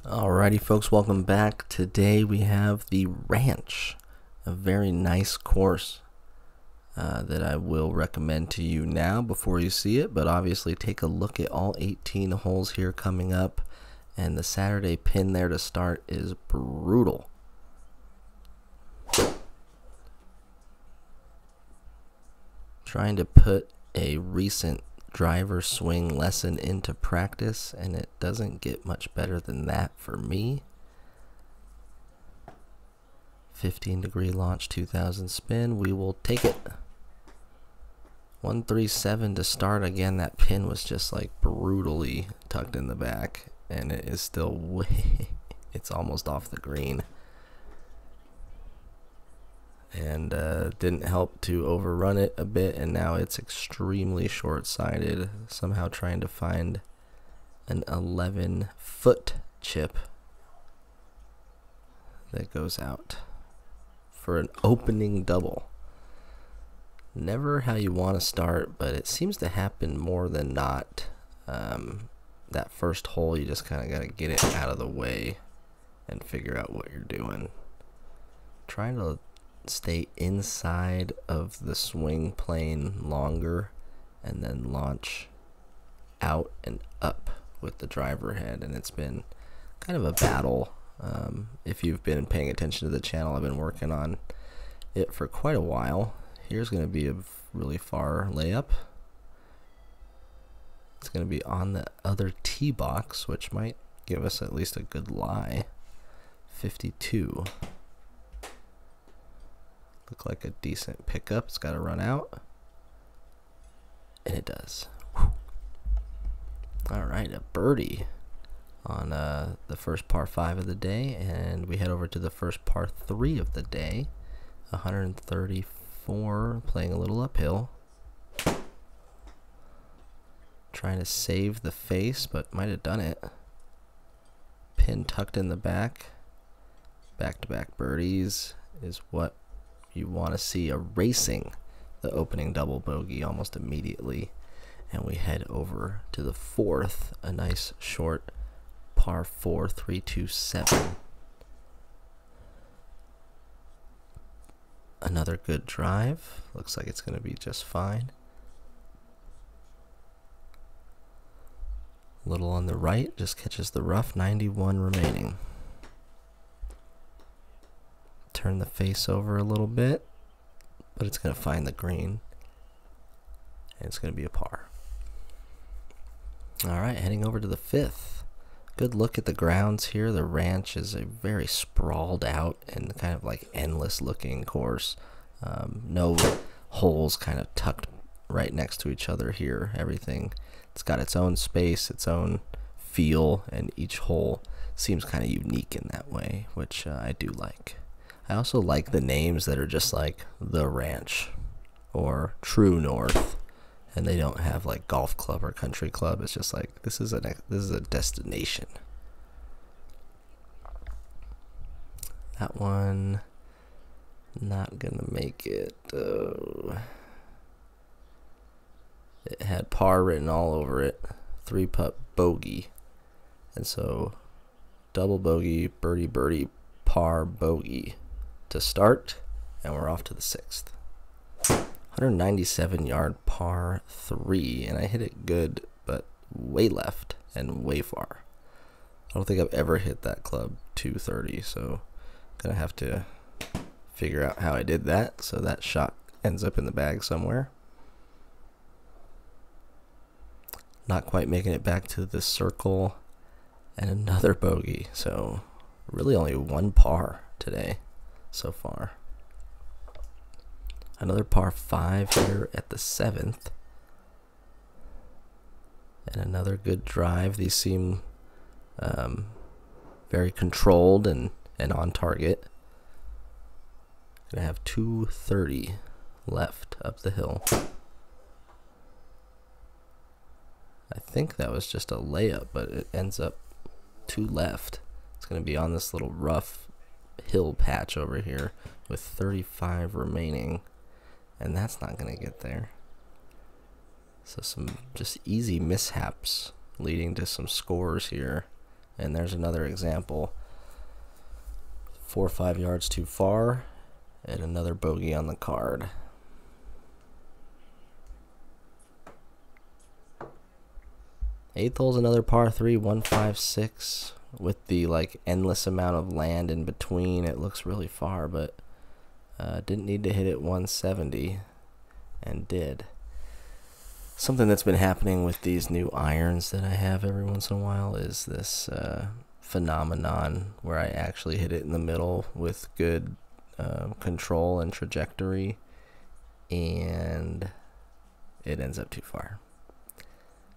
Alrighty folks, welcome back. Today we have the Ranch, a very nice course that I will recommend to you now before you see it, but obviously take a look at all 18 holes here coming up, and the Saturday pin there to start is brutal. Trying to put a recent driver swing lesson into practice, and it doesn't get much better than that for me. 15-degree launch, 2000 spin. We will take it. 137 to start. Again, that pin was just like brutally tucked in the back, and it is still way it's almost off the green, and didn't help to overrun it a bit, and now it's extremely short-sighted, somehow trying to find an 11-foot chip that goes out for an opening double. Never how you want to start, but it seems to happen more than not. That first hole, you just kind of got to get it out of the way and figure out what you're doing. Trying to stay inside of the swing plane longer and then launch out and up with the driver head, and it's been kind of a battle. If you've been paying attention to the channel, I've been working on it for quite a while. Here's going to be a really far layup. It's going to be on the other tee box, which might give us at least a good lie. 52. Look like a decent pickup. It's got to run out, and it does. Alright, a birdie on the first par 5 of the day, and we head over to the first par 3 of the day. 134, playing a little uphill. Trying to save the face, but might have done it. Pin tucked in the back. Back-to-back birdies is what you want to see, erasing the opening double bogey almost immediately. And we head over to the fourth, a nice short par 4, 327. Another good drive. Looks like it's going to be just fine. A little on the right, just catches the rough. 91 remaining. Turn the face over a little bit, but it's going to find the green, and it's going to be a par. Alright, heading over to the fifth. Good look at the grounds here. The Ranch is a very sprawled out and kind of like endless looking course. No holes kind of tucked right next to each other here. Everything, it's got its own space, its own feel, and each hole seems kind of unique in that way, which I do like. I also like the names that are just like The Ranch or True North, and they don't have like golf club or country club. It's just like this is a destination. That one not gonna make it. It had par written all over it. 3-putt bogey, and so double bogey, birdie birdie, par bogey to start, and we're off to the sixth. 197-yard par 3, and I hit it good, but way left and way far. I don't think I've ever hit that club 230, so gonna have to figure out how I did that, so that shot ends up in the bag somewhere. Not quite making it back to the circle, and another bogey, so really only one par today so far. Another par 5 here at the 7th, and another good drive. These seem very controlled and on target. Gonna have 230 left up the hill. I think that was just a layup, but it ends up 2 left. It's gonna be on this little rough hill patch over here with 35 remaining, and that's not gonna get there. So some just easy mishaps leading to some scores here And there's another example. 4 or 5 yards too far, and another bogey on the card. Eighth hole's another par 3, 156. With the like endless amount of land in between, it looks really far, but didn't need to hit it 170, and did. Something that's been happening with these new irons that I have every once in a while is this phenomenon where I actually hit it in the middle with good control and trajectory, and it ends up too far.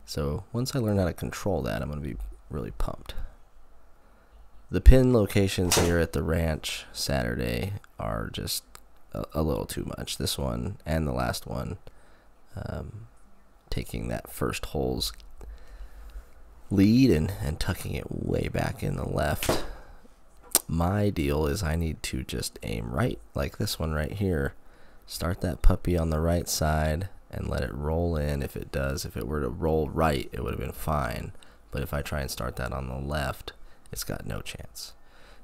So once I learn how to control that, I'm going to be really pumped. The pin locations here at the ranch Saturday are just a little too much. This one and the last one, taking that first hole's lead and tucking it way back in the left. My deal is I need to just aim right, like this one right here. Start that puppy on the right side and let it roll in. If it does, if it were to roll right, it would have been fine. But if I try and start that on the left, it's got no chance.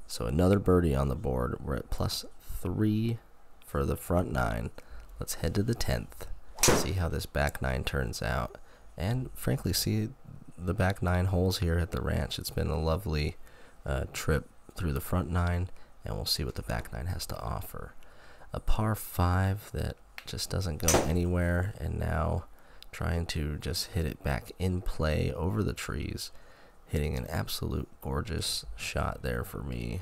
So another birdie on the board. We're at +3 for the front 9. Let's head to the 10th. See how this back 9 turns out. And frankly, see the back 9 holes here at the ranch. It's been a lovely trip through the front 9, and we'll see what the back 9 has to offer. A par 5 that just doesn't go anywhere, and now trying to just hit it back in play over the trees. Hitting an absolute gorgeous shot there for me.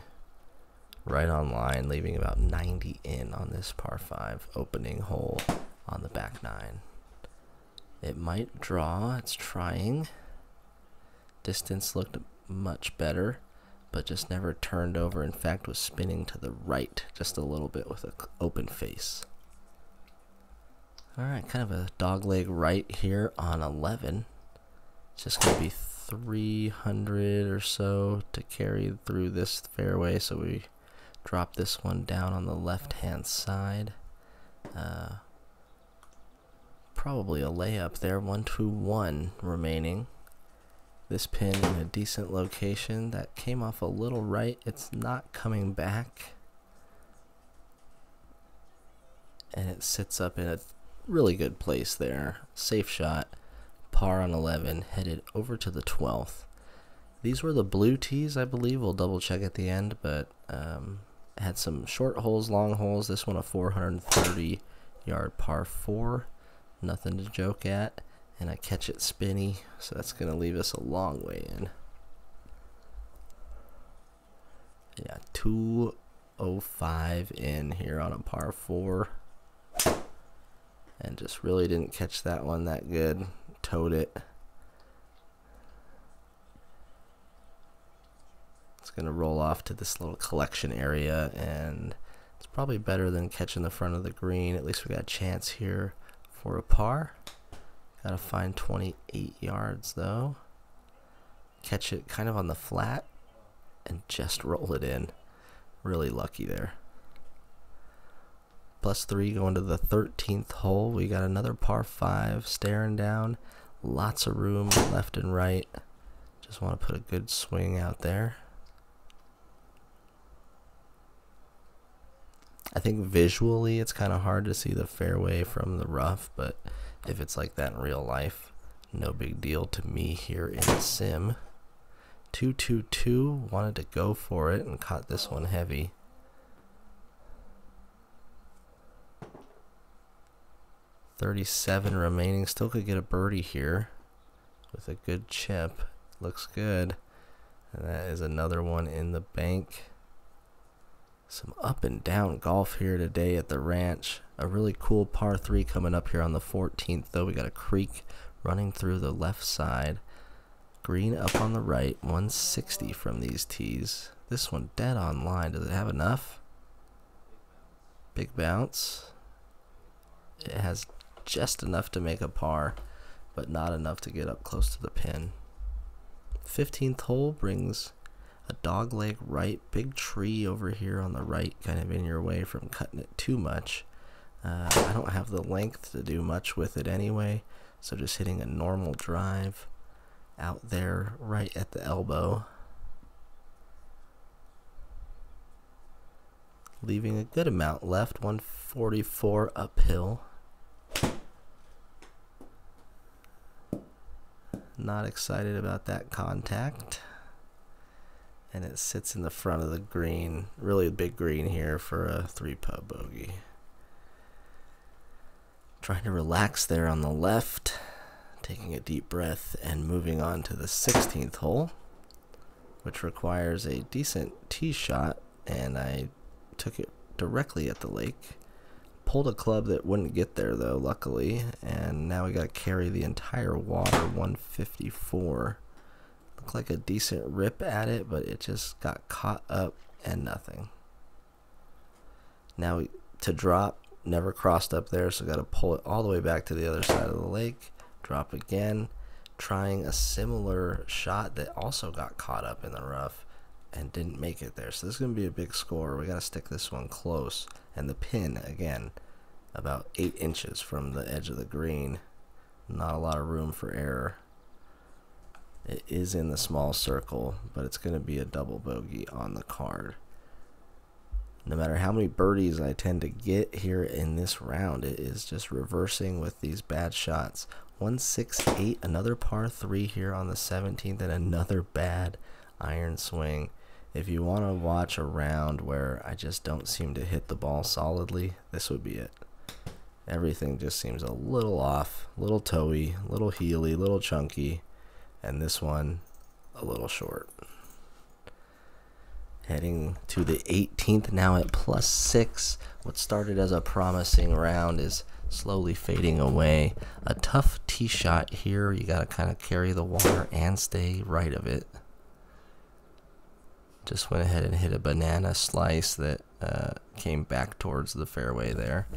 Right on line, leaving about 90 in on this par 5 opening hole on the back 9. It might draw, it's trying. Distance looked much better, but just never turned over. In fact, was spinning to the right just a little bit with an open face. Alright, kind of a dogleg right here on 11. It's just going to be 300 or so to carry through this fairway, so we drop this one down on the left hand side. Probably a layup there. 1-2-1 remaining. This pin in a decent location. That came off a little right. It's not coming back, and it sits up in a really good place there. Safe shot. Par on 11, headed over to the 12th. These were the blue tees, I believe. We'll double check at the end, but had some short holes, long holes. This one a 430 yard par 4. Nothing to joke at. And I catch it spinny, so that's going to leave us a long way in. Yeah, 205 in here on a par 4. And just really didn't catch that one that good. Towed it. It's going to roll off to this little collection area, and it's probably better than catching the front of the green. At least we got a chance here for a par. Got to find 28 yards though. Catch it kind of on the flat and just roll it in. Really lucky there. +3 going to the 13th hole. We got another par 5 staring down. Lots of room left and right. Just want to put a good swing out there. I think visually it's kind of hard to see the fairway from the rough, but if it's like that in real life, no big deal to me here in the sim. 2-2-2, wanted to go for it and caught this one heavy. .37 remaining, still could get a birdie here with a good chip. Looks good. And that is another one in the bank. Some up and down golf here today at the ranch. A really cool par 3 coming up here on the 14th though. We got a creek running through the left side. Green up on the right, 160 from these tees. This one dead on line. Does it have enough? Big bounce. It has just enough to make a par, but not enough to get up close to the pin. 15th hole brings a dog leg right, big tree over here on the right, kind of in your way from cutting it too much. I don't have the length to do much with it anyway, so just hitting a normal drive out there right at the elbow. leaving a good amount left. 144 uphill. Not excited about that contact. And it sits in the front of the green. Really big green here for a 3-putt bogey. Trying to relax there on the left. Taking a deep breath and moving on to the 16th hole, which requires a decent tee shot, and I took it directly at the lake. Pulled a club that wouldn't get there though, luckily, and now we got to carry the entire water. 154. Looked like a decent rip at it, but it just got caught up and nothing. Now to drop, never crossed up there, so got to pull it all the way back to the other side of the lake. Drop again, trying a similar shot that also got caught up in the rough and didn't make it there. So this is going to be a big score. We got to stick this one close. And the pin, again, about 8 inches from the edge of the green. Not a lot of room for error. It is in the small circle, but it's going to be a double bogey on the card. No matter how many birdies I tend to get here in this round, it is just reversing with these bad shots. 168, another par 3 here on the 17th, and another bad iron swing. If you want to watch a round where I just don't seem to hit the ball solidly, this would be it. Everything just seems a little off, little toey, little heely, little chunky, and this one a little short. Heading to the 18th now at +6. What started as a promising round is slowly fading away. A tough tee shot here. You got to kind of carry the water and stay right of it. Just went ahead and hit a banana slice that came back towards the fairway there.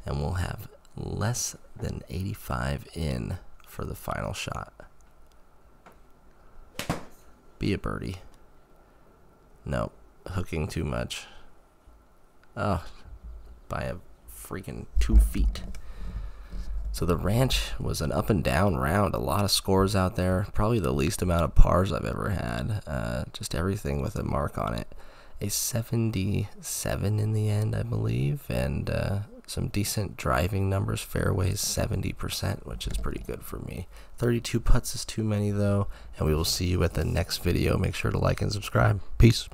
And we'll have less than 85 in for the final shot. Be a birdie. Nope. Hooking too much. Oh, by a freaking 2 feet. So the ranch was an up and down round. A lot of scores out there. Probably the least amount of pars I've ever had. Just everything with a mark on it. A 77 in the end, I believe. And some decent driving numbers. Fairways 70%, which is pretty good for me. 32 putts is too many though. And we will see you at the next video. Make sure to like and subscribe. Peace.